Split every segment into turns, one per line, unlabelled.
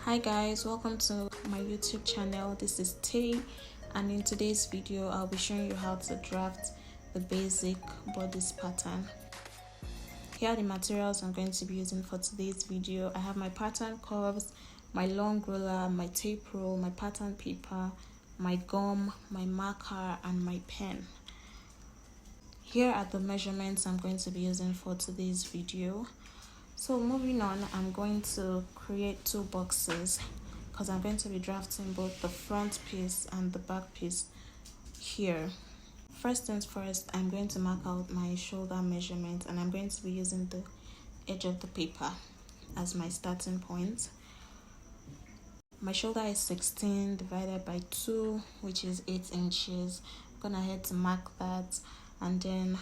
Hi guys, welcome to my YouTube channel. This is Taih, and in today's video I'll be showing you how to draft the basic bodice pattern. Here are the materials I'm going to be using for today's video. I have my pattern curves, my long ruler, my tape roll, my pattern paper, my gum, my marker, and my pen. Here are the measurements I'm going to be using for today's video. So moving on, I'm going to create two boxes because I'm going to be drafting both the front piece and the back piece here. First things first, I'm going to mark out my shoulder measurement, and I'm going to be using the edge of the paper as my starting point. My shoulder is 16 divided by 2, which is 8 inches. I'm gonna head to mark that, and then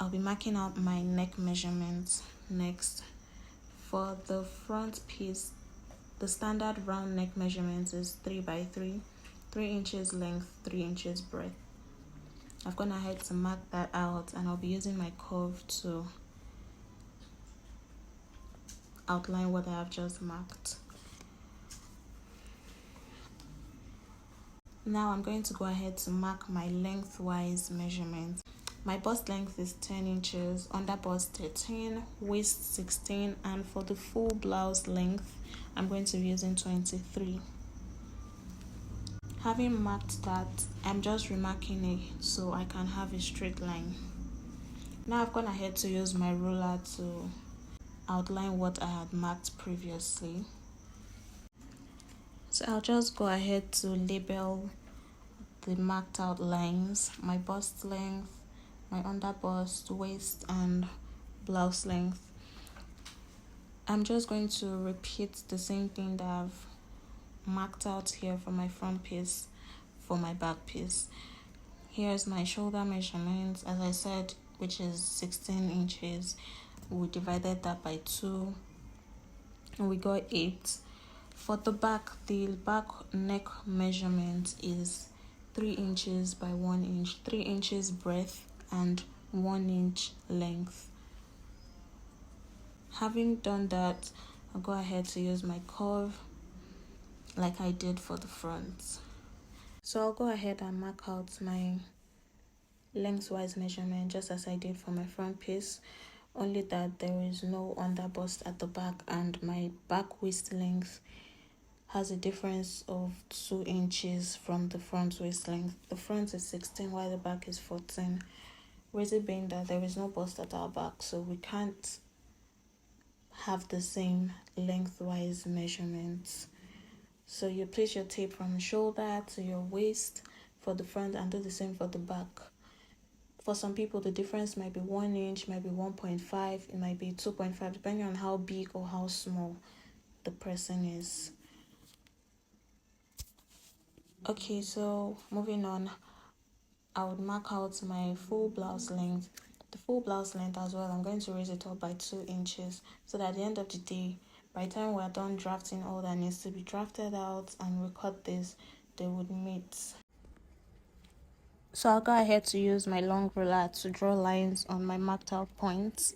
I'll be marking out my neck measurements next. For the front piece, the standard round neck measurement is 3 by 3, 3 inches length, 3 inches breadth. I've gone ahead to mark that out, and I'll be using my curve to outline what I have just marked. Now I'm going to go ahead to mark my lengthwise measurement. My bust length is 10 inches, under bust 13, waist 16, and for the full blouse length, I'm going to be using 23. Having marked that, I'm just remarking it so I can have a straight line. Now I've gone ahead to use my ruler to outline what I had marked previously. So I'll just go ahead to label the marked out lines, my bust length, my under bust, waist, and blouse length. I'm just going to repeat the same thing that I've marked out here for my front piece for my back piece. Here's my shoulder measurement, as I said, which is 16 inches. We divided that by 2 and we got 8. For the back neck measurement is 3 inches by 1 inch, 3 inches breadth and 1 inch length. Having done that, I'll go ahead to use my curve like I did for the front. So I'll go ahead and mark out my lengthwise measurement just as I did for my front piece, only that there is no under bust at the back, and my back waist length has a difference of 2 inches from the front waist length. The front is 16 while the back is 14. Reason being that there is no bust at our back, so we can't have the same lengthwise measurements. So you place your tape from shoulder to your waist for the front and do the same for the back. For some people, the difference might be 1 inch, might be 1.5, it might be 2.5, depending on how big or how small the person is. Okay, so moving on, I would mark out my full blouse length. The full blouse length as well, I'm going to raise it up by 2 inches so that at the end of the day, by the time we're done drafting all that needs to be drafted out and we cut this, they would meet. So I'll go ahead to use my long ruler to draw lines on my marked out points.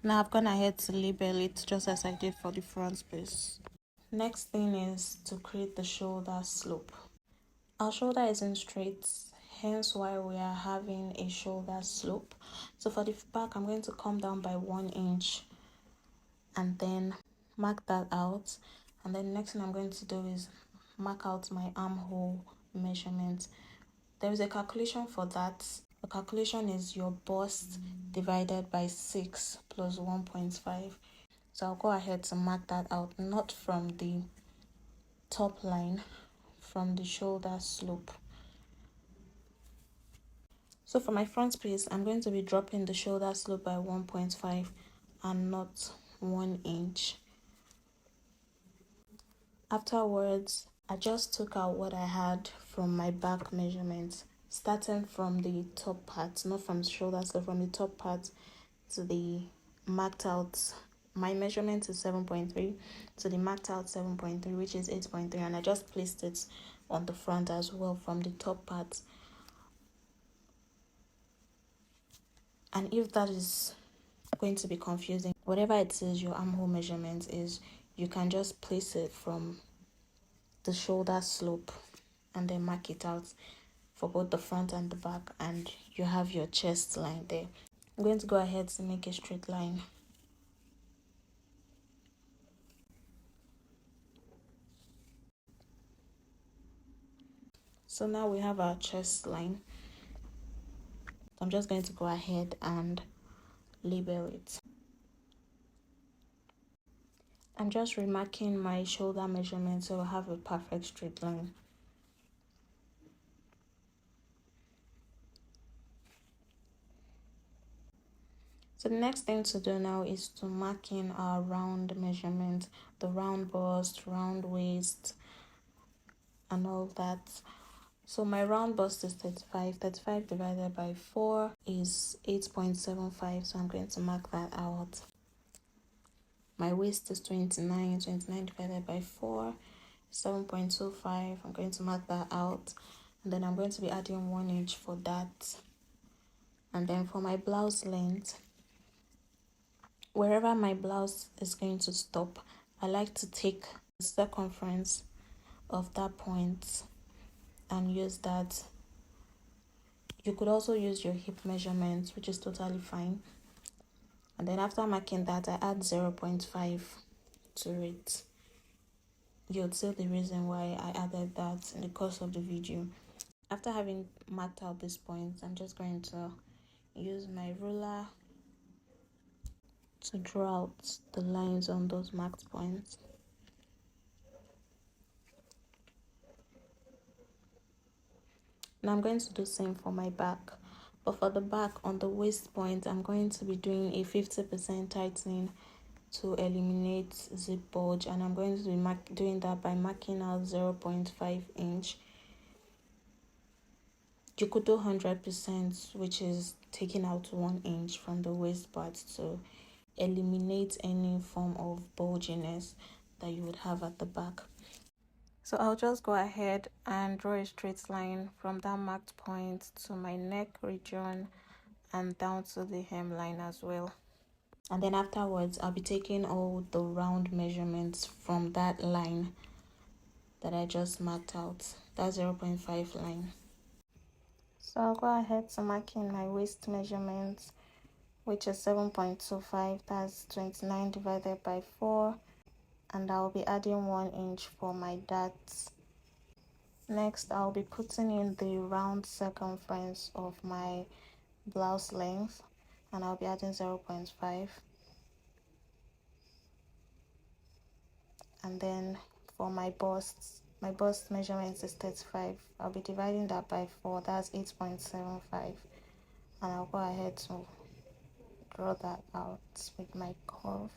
Now I've gone ahead to label it just as I did for the front piece. Next thing is to create the shoulder slope. Our shoulder isn't straight, hence why we are having a shoulder slope. So for the back, I'm going to come down by 1 inch and then mark that out. And then next thing I'm going to do is mark out my armhole measurement. There is a calculation for that. The calculation is your bust divided by 6 plus 1.5. So I'll go ahead to mark that out, not from the top line, from the shoulder slope. So for my front piece, I'm going to be dropping the shoulder slope by 1.5 and not 1 inch. Afterwards, I just took out what I had from my back measurements, starting from the top part, not from the shoulder slope, from the top part to the marked out. My measurement is 7.3 to the marked out 7.3, which is 8.3, and I just placed it on the front as well from the top part. And if that is going to be confusing, whatever it is your armhole measurement is, you can just place it from the shoulder slope and then mark it out for both the front and the back, and you have your chest line there. I'm going to go ahead to make a straight line. So now we have our chest line. I'm just going to go ahead and label it. I'm just remarking my shoulder measurement so I have a perfect straight line. So the next thing to do now is to mark in our round measurement, the round bust, round waist, and all that. So my round bust is 35. 35 divided by 4 is 8.75. So I'm going to mark that out. My waist is 29. 29 divided by 4, 7.25. I'm going to mark that out. And then I'm going to be adding 1 inch for that. And then for my blouse length, wherever my blouse is going to stop, I like to take the circumference of that point and use that. You could also use your hip measurements, which is totally fine. And then after marking that, I add 0.5 to it. You'll see the reason why I added that in the course of the video. After having marked out this point, I'm just going to use my ruler to draw out the lines on those marked points. Now I'm going to do the same for my back. But for the back, on the waist point, I'm going to be doing a 50% tightening to eliminate zip bulge, and I'm going to be doing that by marking out 0.5 inch. You could do 100%, which is taking out 1 inch from the waist part to eliminate any form of bulginess that you would have at the back. So I'll just go ahead and draw a straight line from that marked point to my neck region and down to the hemline as well. And then afterwards, I'll be taking all the round measurements from that line that I just marked out, that 0.5 line. So I'll go ahead to mark in my waist measurements, which is 7.25, that's 29 divided by 4. And I'll be adding 1 inch for my darts. Next, I'll be putting in the round circumference of my blouse length, and I'll be adding 0.5. And then for my bust measurement is 35. I'll be dividing that by 4, that's 8.75. And I'll go ahead to draw that out with my curve.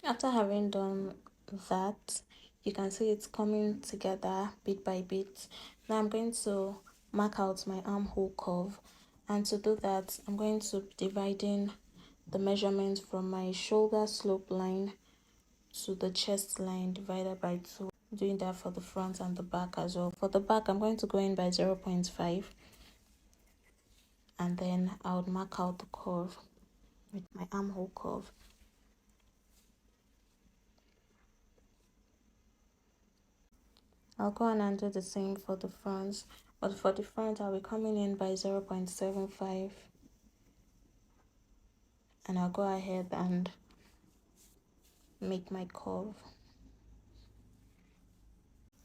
After having done that, you can see it's coming together bit by bit. Now I'm going to mark out my armhole curve, and to do that, I'm going to be dividing the measurement from my shoulder slope line to the chest line divided by 2. Doing that for the front and the back as well. For the back, I'm going to go in by 0.5, and then I would mark out the curve with my armhole curve. I'll go on and do the same for the front, but for the front I'll be coming in by 0.75, and I'll go ahead and make my curve.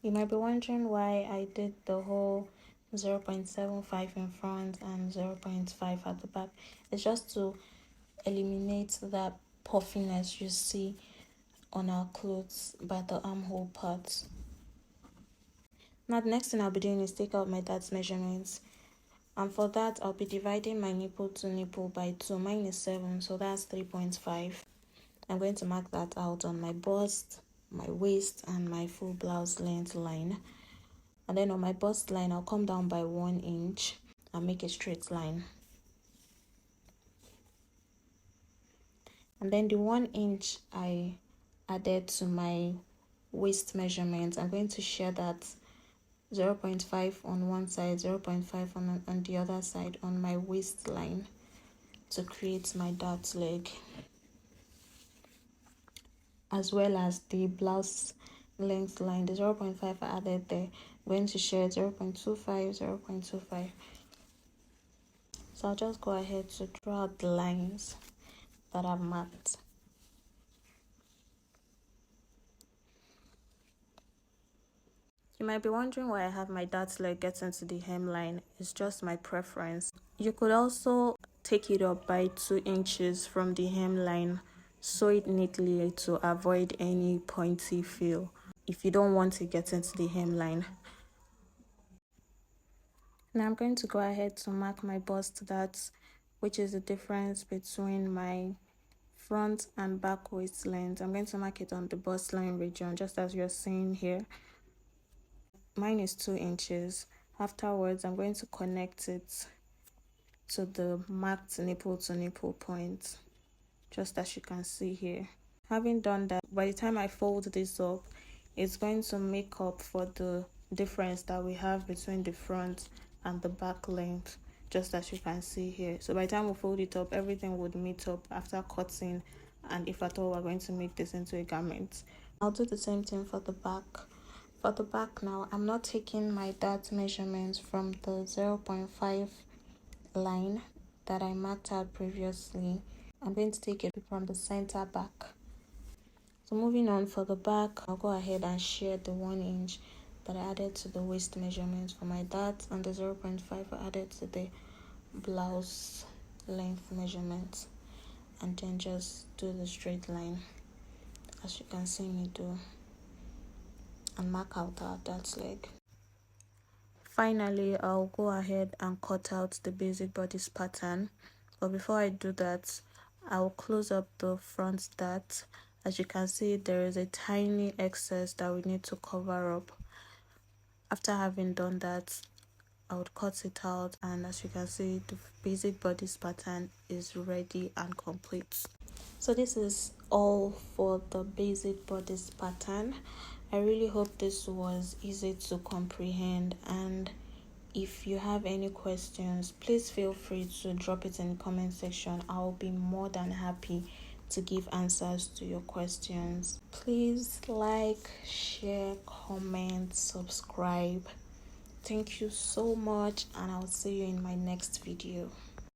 You might be wondering why I did the whole 0.75 in front and 0.5 at the back. It's just to eliminate that puffiness you see on our clothes by the armhole part. Now the next thing I'll be doing is take out my dad's measurements, and for that I'll be dividing my nipple to nipple by 2. Mine is 7, so that's 3.5. I'm going to mark that out on my bust, my waist, and my full blouse length line. And then on my bust line, I'll come down by 1 inch and make a straight line. And then the 1 inch I added to my waist measurement, I'm going to share that 0.5 on one side, 0.5 on the other side on my waistline. to create my dart leg, as well as the blouse length line. The 0.5 I added there. I'm going to share 0.25, 0.25. So I'll just go ahead to draw out the lines that I've marked. You might be wondering why I have my dart leg get into the hemline. It's just my preference. You could also take it up by 2 inches from the hemline, sew it neatly to avoid any pointy feel if you don't want to get into the hemline. Now I'm going to go ahead to mark my bust dart, which is the difference between my front and back waist length. I'm going to mark it on the bust line region, just as you're seeing here. Mine is 2 inches. Afterwards, I'm going to connect it to the marked nipple to nipple point, just as you can see here. Having done that, by the time I fold this up, it's going to make up for the difference that we have between the front and the back length, just as you can see here. So by the time we fold it up, everything would meet up after cutting, and if at all we're going to make this into a garment. I'll do the same thing for the back. For the back now, I'm not taking my dart measurements from the 0.5 line that I marked out previously. I'm going to take it from the center back. So moving on, for the back, I'll go ahead and share the 1 inch that I added to the waist measurement for my dart, and the 0.5 I added to the blouse length measurement, and then just do the straight line as you can see me do, and mark out our dart leg. Finally, I'll go ahead and cut out the basic bodice pattern, but before I do that, I'll close up the front dart. As you can see, there is a tiny excess that we need to cover up. After having done that, I would cut it out, and as you can see, the basic bodice pattern is ready and complete. So this is all for the basic bodice pattern. I really hope this was easy to comprehend, and if you have any questions, please feel free to drop it in the comment section. I'll be more than happy to give answers to your questions. Please like, share, comment, subscribe. Thank you so much, and I'll see you in my next video.